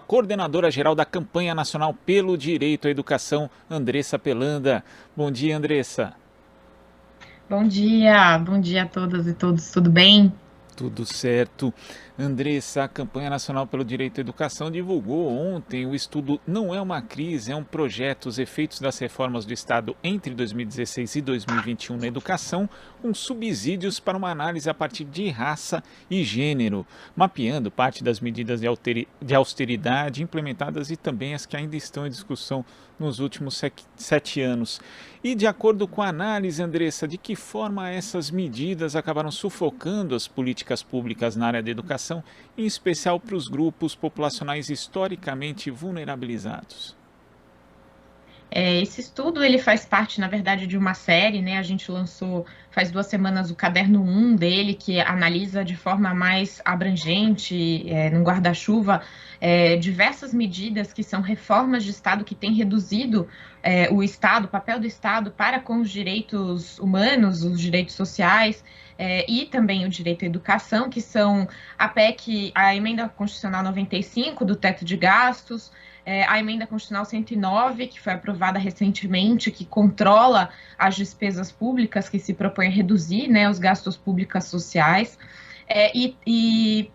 coordenadora-geral da Campanha Nacional pelo Direito à Educação, Andressa Pelanda. Bom dia, Andressa. Bom dia a todas e todos, tudo bem? Tudo certo. Andressa, a Campanha Nacional pelo Direito à Educação divulgou ontem o estudo Não é uma Crise, é um projeto, os efeitos das reformas do Estado entre 2016 e 2021 na educação, com subsídios para uma análise a partir de raça e gênero, mapeando parte das medidas de austeridade implementadas e também as que ainda estão em discussão nos últimos 7 anos. E de acordo com a análise, Andressa, de que forma essas medidas acabaram sufocando as políticas públicas na área da educação, em especial para os grupos populacionais historicamente vulnerabilizados? Esse estudo ele faz parte, na verdade, de uma série, né? A gente lançou faz 2 semanas o caderno 1 dele, que analisa de forma mais abrangente, num guarda-chuva, diversas medidas que são reformas de Estado que têm reduzido o Estado, o papel do Estado para com os direitos humanos, os direitos sociais, e também o direito à educação, que são a PEC, a Emenda Constitucional 95, do teto de gastos, a Emenda Constitucional 109, que foi aprovada recentemente, que controla as despesas públicas, que se propõe a reduzir, né, os gastos públicos sociais, e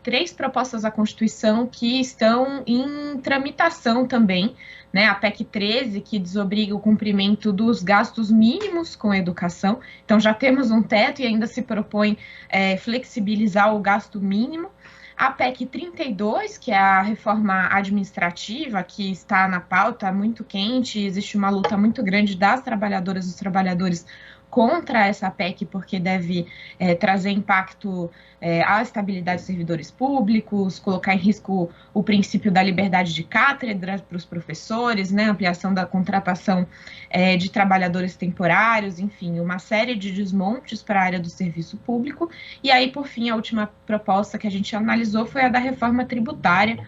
3 propostas à Constituição que estão em tramitação também, né, a PEC 13, que desobriga o cumprimento dos gastos mínimos com a educação, então já temos um teto e ainda se propõe flexibilizar o gasto mínimo. A PEC 32, que é a reforma administrativa, que está na pauta muito quente, existe uma luta muito grande das trabalhadoras e dos trabalhadores contra essa PEC, porque deve trazer impacto à estabilidade dos servidores públicos, colocar em risco o princípio da liberdade de cátedra para os professores, né, ampliação da contratação de trabalhadores temporários, enfim, uma série de desmontes para a área do serviço público. E aí, por fim, a última proposta que a gente analisou foi a da reforma tributária,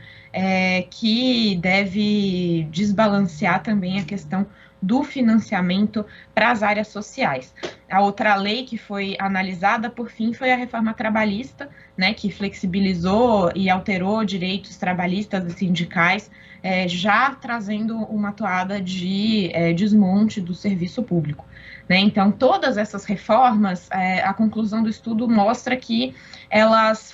que deve desbalancear também a questão do financiamento para as áreas sociais. A outra lei que foi analisada, por fim, foi a reforma trabalhista, né, que flexibilizou e alterou direitos trabalhistas e sindicais, já trazendo uma toada de desmonte do serviço público. Né? Então, todas essas reformas, a conclusão do estudo mostra que elas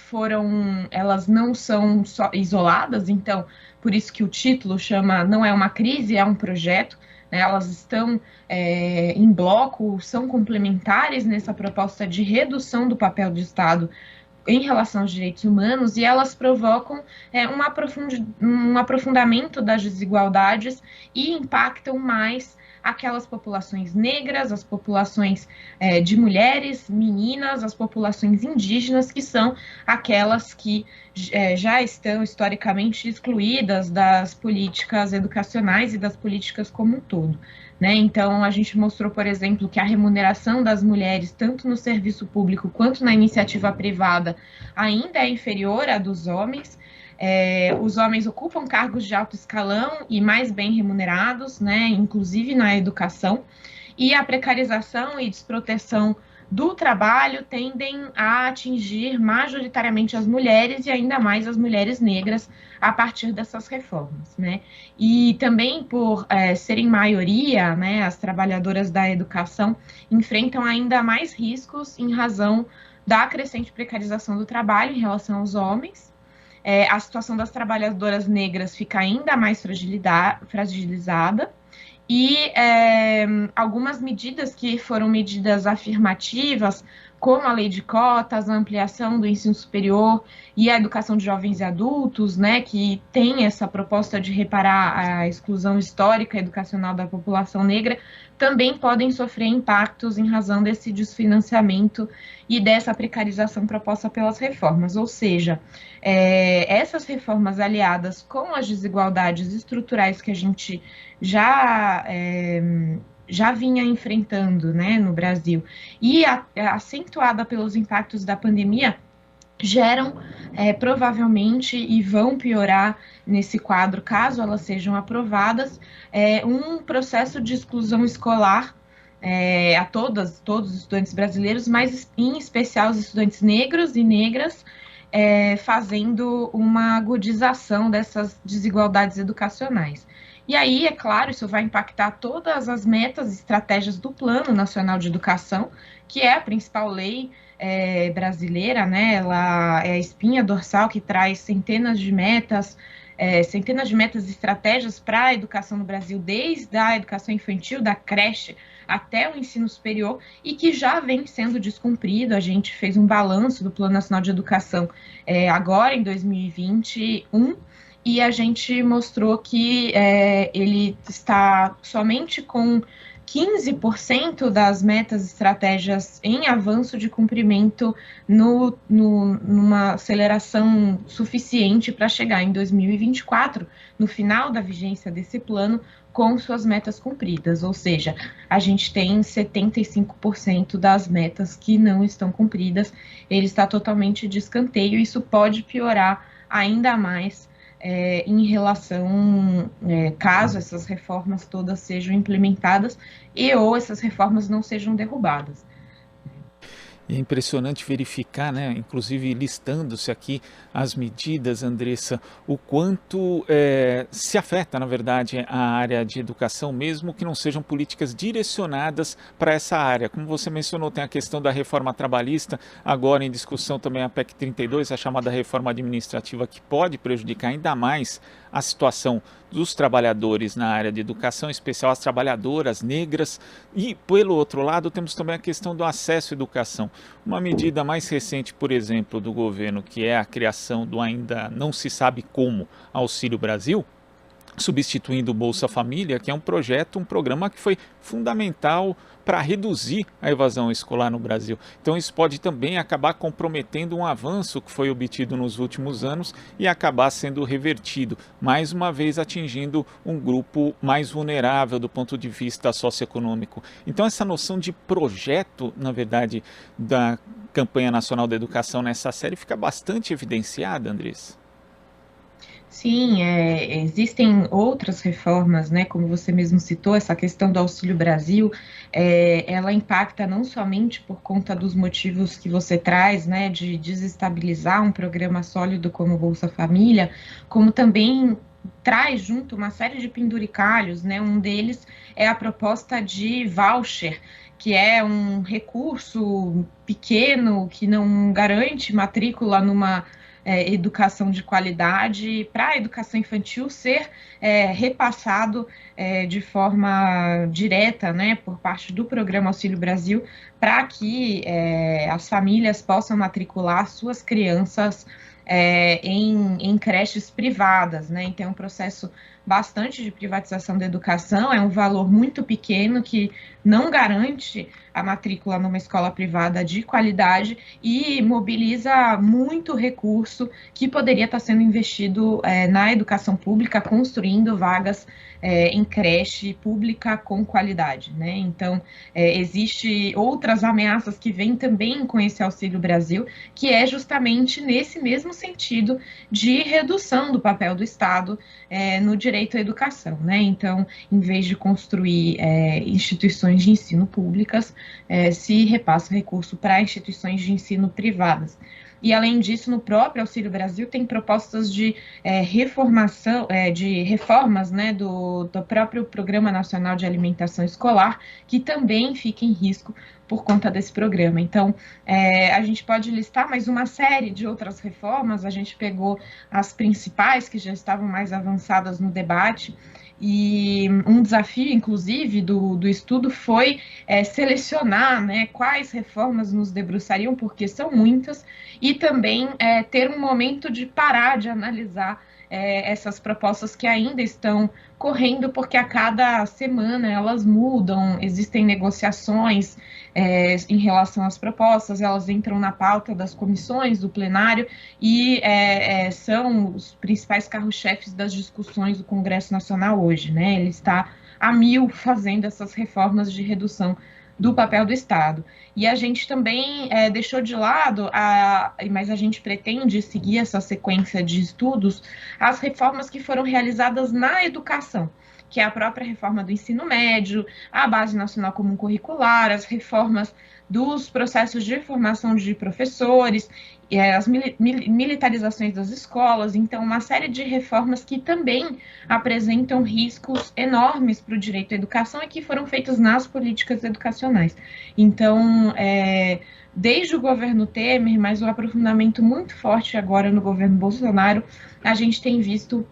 não são só isoladas, então, por isso que o título chama Não é uma crise, é um projeto. Elas estão em bloco, são complementares nessa proposta de redução do papel do Estado em relação aos direitos humanos, e elas provocam um aprofundamento das desigualdades e impactam mais aquelas populações negras, as populações de mulheres, meninas, as populações indígenas, que são aquelas que já estão historicamente excluídas das políticas educacionais e das políticas como um todo. Né? Então, a gente mostrou, por exemplo, que a remuneração das mulheres, tanto no serviço público quanto na iniciativa privada, ainda é inferior à dos homens. Os homens ocupam cargos de alto escalão e mais bem remunerados, né, inclusive na educação, e a precarização e desproteção do trabalho tendem a atingir majoritariamente as mulheres e ainda mais as mulheres negras a partir dessas reformas, né? E também por serem maioria, né, as trabalhadoras da educação enfrentam ainda mais riscos em razão da crescente precarização do trabalho em relação aos homens. A situação das trabalhadoras negras fica ainda mais fragilizada, e algumas medidas que foram medidas afirmativas, como a lei de cotas, a ampliação do ensino superior e a educação de jovens e adultos, né, que tem essa proposta de reparar a exclusão histórica educacional da população negra, também podem sofrer impactos em razão desse desfinanciamento e dessa precarização proposta pelas reformas. Ou seja, essas reformas aliadas com as desigualdades estruturais que a gente já vinha enfrentando, né, no Brasil, e acentuada pelos impactos da pandemia, geram provavelmente e vão piorar nesse quadro, caso elas sejam aprovadas, um processo de exclusão escolar a todos os estudantes brasileiros, mas em especial os estudantes negros e negras, fazendo uma agudização dessas desigualdades educacionais. E aí, é claro, isso vai impactar todas as metas e estratégias do Plano Nacional de Educação, que é a principal lei brasileira, né? Ela é a espinha dorsal que traz centenas de metas e estratégias para a educação no Brasil, desde a educação infantil, da creche até o ensino superior, e que já vem sendo descumprido. A gente fez um balanço do Plano Nacional de Educação agora, em 2021, e a gente mostrou que ele está somente com 15% das metas e estratégias em avanço de cumprimento numa aceleração suficiente para chegar em 2024, no final da vigência desse plano, com suas metas cumpridas, ou seja, a gente tem 75% das metas que não estão cumpridas, ele está totalmente de escanteio, e isso pode piorar ainda mais em relação, caso essas reformas todas sejam implementadas ou essas reformas não sejam derrubadas. E é impressionante verificar, né, inclusive listando-se aqui as medidas, Andressa, o quanto se afeta, na verdade, a área de educação, mesmo que não sejam políticas direcionadas para essa área. Como você mencionou, tem a questão da reforma trabalhista, agora em discussão também a PEC 32, a chamada reforma administrativa, que pode prejudicar ainda mais a situação dos trabalhadores na área de educação, em especial as trabalhadoras negras. E, pelo outro lado, temos também a questão do acesso à educação. Uma medida mais recente, por exemplo, do governo, que é a criação do ainda não se sabe como Auxílio Brasil, substituindo o Bolsa Família, que é um programa que foi fundamental para reduzir a evasão escolar no Brasil. Então isso pode também acabar comprometendo um avanço que foi obtido nos últimos anos e acabar sendo revertido, mais uma vez atingindo um grupo mais vulnerável do ponto de vista socioeconômico. Então essa noção de projeto, na verdade, da Campanha Nacional da Educação nessa série fica bastante evidenciada, Andressa. Sim, existem outras reformas, né? Como você mesmo citou, essa questão do Auxílio Brasil, ela impacta não somente por conta dos motivos que você traz, né? De desestabilizar um programa sólido como o Bolsa Família, como também traz junto uma série de penduricalhos, né? Um deles é a proposta de voucher, que é um recurso pequeno que não garante matrícula numa educação de qualidade, para a educação infantil ser repassado de forma direta, né, por parte do Programa Auxílio Brasil, para que as famílias possam matricular suas crianças em creches privadas, né? Então é um processo bastante de privatização da educação, é um valor muito pequeno que não garante a matrícula numa escola privada de qualidade e mobiliza muito recurso que poderia estar sendo investido na educação pública, construindo vagas em creche pública com qualidade, né? Então, existe outras ameaças que vêm também com esse Auxílio Brasil, que é justamente nesse mesmo sentido de redução do papel do Estado no direito à educação, né? Então, em vez de construir instituições de ensino públicas, se repassa recurso para instituições de ensino privadas. E, além disso, no próprio Auxílio Brasil tem propostas de reformas, né, do próprio Programa Nacional de Alimentação Escolar, que também fica em risco por conta desse programa. Então, a gente pode listar mais uma série de outras reformas, a gente pegou as principais que já estavam mais avançadas no debate, e um desafio, inclusive, do estudo foi selecionar, né, quais reformas nos debruçariam, porque são muitas, e também ter um momento de parar de analisar essas propostas que ainda estão correndo, porque a cada semana elas mudam, existem negociações em relação às propostas, elas entram na pauta das comissões, do plenário, e são os principais carros-chefes das discussões do Congresso Nacional hoje, né? Ele está a mil fazendo essas reformas de redução do papel do Estado. E a gente também deixou de lado, mas a gente pretende seguir essa sequência de estudos, as reformas que foram realizadas na educação. que é a própria reforma do ensino médio, a Base Nacional Comum Curricular, as reformas dos processos de formação de professores, as militarizações das escolas, então uma série de reformas que também apresentam riscos enormes para o direito à educação e que foram feitas nas políticas educacionais. Então, desde o governo Temer, mas um aprofundamento muito forte agora no governo Bolsonaro, a gente tem visto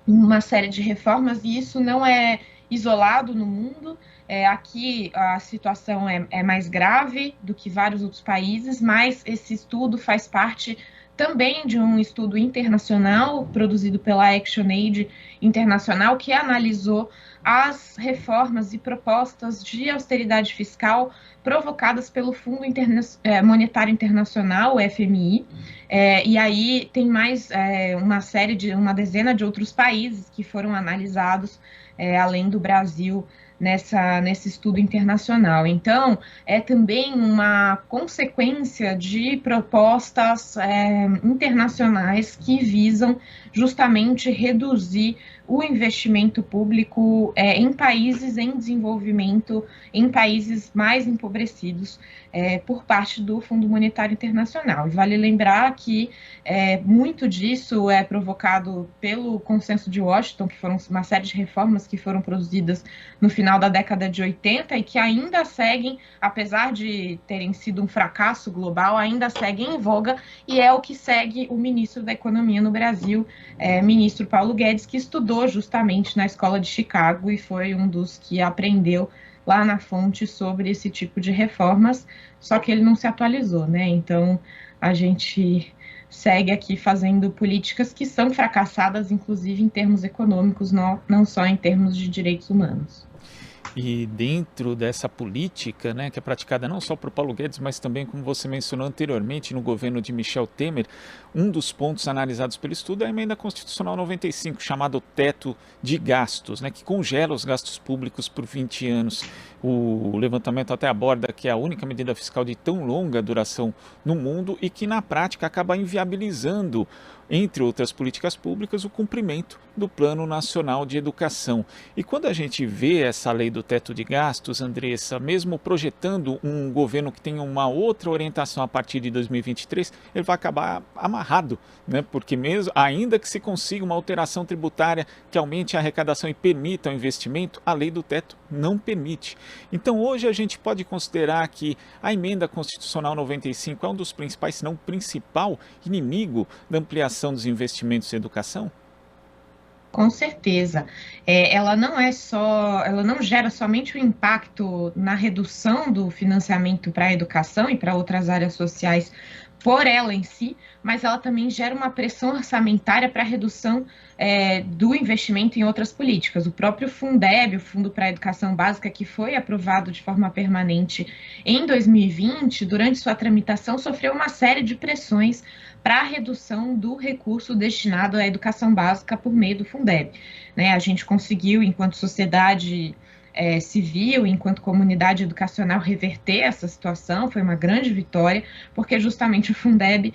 uma série de reformas, e isso não é isolado no mundo. Aqui a situação é mais grave do que vários outros países, mas esse estudo faz parte também de um estudo internacional produzido pela ActionAid Internacional, que analisou as reformas e propostas de austeridade fiscal provocadas pelo Fundo Monetário Internacional, o FMI, e aí tem mais uma dezena de outros países que foram analisados, além do Brasil, nesse estudo internacional. Então, é também uma consequência de propostas internacionais que visam justamente reduzir o investimento público em países em desenvolvimento, em países mais empobrecidos, por parte do Fundo Monetário Internacional. E vale lembrar que muito disso é provocado pelo Consenso de Washington, que foram uma série de reformas que foram produzidas no final da década de 80 e que ainda seguem, apesar de terem sido um fracasso global, ainda seguem em voga, e é o que segue o ministro da Economia no Brasil, ministro Paulo Guedes, que estudou justamente na Escola de Chicago e foi um dos que aprendeu lá na fonte sobre esse tipo de reformas, só que ele não se atualizou, né? Então, a gente segue aqui fazendo políticas que são fracassadas, inclusive em termos econômicos, não só em termos de direitos humanos. E dentro dessa política, né, que é praticada não só por Paulo Guedes, mas também, como você mencionou anteriormente, no governo de Michel Temer, um dos pontos analisados pelo estudo é a Emenda Constitucional 95, chamado Teto de Gastos, né, que congela os gastos públicos por 20 anos. O levantamento até aborda que é a única medida fiscal de tão longa duração no mundo e que, na prática, acaba inviabilizando, entre outras políticas públicas, o cumprimento do Plano Nacional de Educação. E quando a gente vê essa lei do teto de gastos, Andressa, mesmo projetando um governo que tenha uma outra orientação a partir de 2023, ele vai acabar amarrado, né? Porque mesmo, ainda que se consiga uma alteração tributária que aumente a arrecadação e permita o investimento, a lei do teto não permite. Então hoje a gente pode considerar que a Emenda Constitucional 95 é um dos principais, se não o principal inimigo da ampliação dos investimentos em educação? Com certeza. Ela não gera somente o impacto na redução do financiamento para a educação e para outras áreas sociais por ela em si, mas ela também gera uma pressão orçamentária para a redução do investimento em outras políticas. O próprio Fundeb, o Fundo para a Educação Básica, que foi aprovado de forma permanente em 2020, durante sua tramitação, sofreu uma série de pressões para a redução do recurso destinado à educação básica por meio do Fundeb. Né? A gente conseguiu, enquanto sociedade civil, enquanto comunidade educacional, reverter essa situação, foi uma grande vitória, porque justamente o Fundeb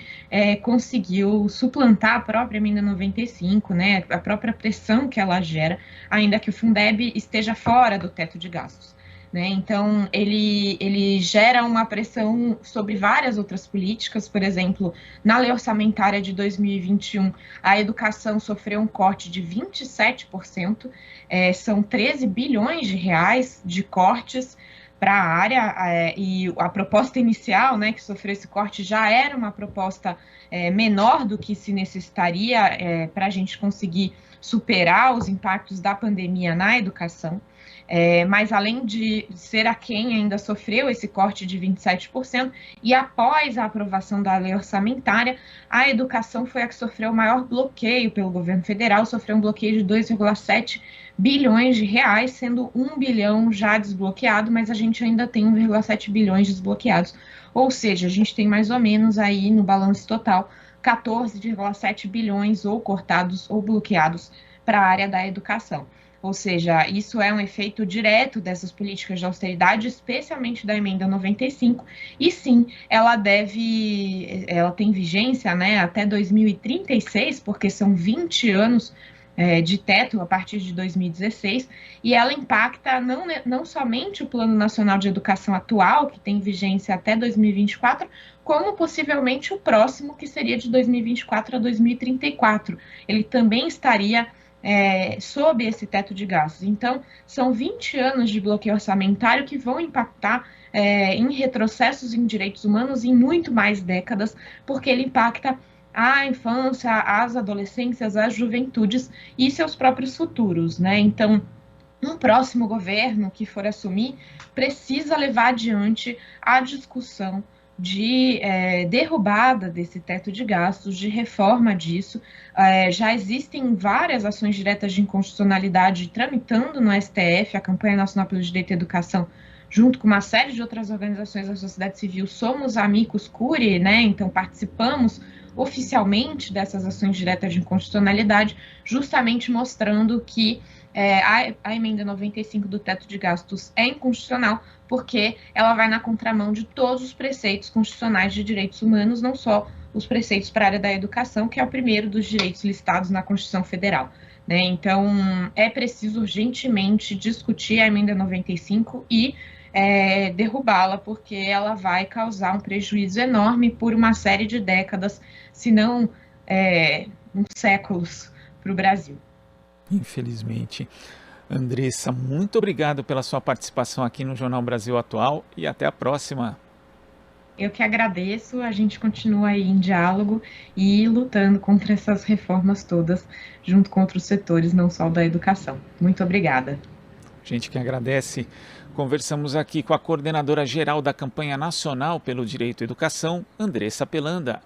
conseguiu suplantar a própria Emenda 95, né, a própria pressão que ela gera, ainda que o Fundeb esteja fora do teto de gastos. Né? Então, ele gera uma pressão sobre várias outras políticas. Por exemplo, na lei orçamentária de 2021, a educação sofreu um corte de 27%, são 13 bilhões de reais de cortes para a área, e a proposta inicial, né, que sofreu esse corte, já era uma proposta menor do que se necessitaria para a gente conseguir superar os impactos da pandemia na educação. Mas além de ser aquém, ainda sofreu esse corte de 27%, e após a aprovação da lei orçamentária, a educação foi a que sofreu o maior bloqueio pelo governo federal, sofreu um bloqueio de 2,7 bilhões de reais, sendo 1 bilhão já desbloqueado, mas a gente ainda tem 1,7 bilhões desbloqueados, ou seja, a gente tem mais ou menos aí no balanço total 14,7 bilhões ou cortados ou bloqueados para a área da educação. Ou seja, isso é um efeito direto dessas políticas de austeridade, especialmente da Emenda 95, e sim, ela tem vigência, né, até 2036, porque são 20 anos de teto a partir de 2016, e ela impacta não somente o Plano Nacional de Educação atual, que tem vigência até 2024, como possivelmente o próximo, que seria de 2024 a 2034. Ele também estaria sob esse teto de gastos. Então, são 20 anos de bloqueio orçamentário que vão impactar em retrocessos em direitos humanos em muito mais décadas, porque ele impacta a infância, as adolescências, as juventudes e seus próprios futuros, né? Então, um próximo governo que for assumir precisa levar adiante a discussão de derrubada desse teto de gastos, de reforma disso. Já existem várias ações diretas de inconstitucionalidade tramitando no STF, a Campanha Nacional pelo Direito à Educação, junto com uma série de outras organizações da sociedade civil, somos amicus curiae, né? Então participamos oficialmente dessas ações diretas de inconstitucionalidade, justamente mostrando que a emenda 95 do teto de gastos é inconstitucional, porque ela vai na contramão de todos os preceitos constitucionais de direitos humanos, não só os preceitos para a área da educação, que é o primeiro dos direitos listados na Constituição Federal, né? Então, é preciso urgentemente discutir a emenda 95 e derrubá-la, porque ela vai causar um prejuízo enorme por uma série de décadas, se não uns séculos, para o Brasil. Infelizmente. Andressa, muito obrigado pela sua participação aqui no Jornal Brasil Atual e até a próxima. Eu que agradeço, a gente continua aí em diálogo e lutando contra essas reformas todas, junto com outros setores, não só da educação. Muito obrigada. Gente que agradece. Conversamos aqui com a coordenadora geral da Campanha Nacional pelo Direito à Educação, Andressa Pelanda.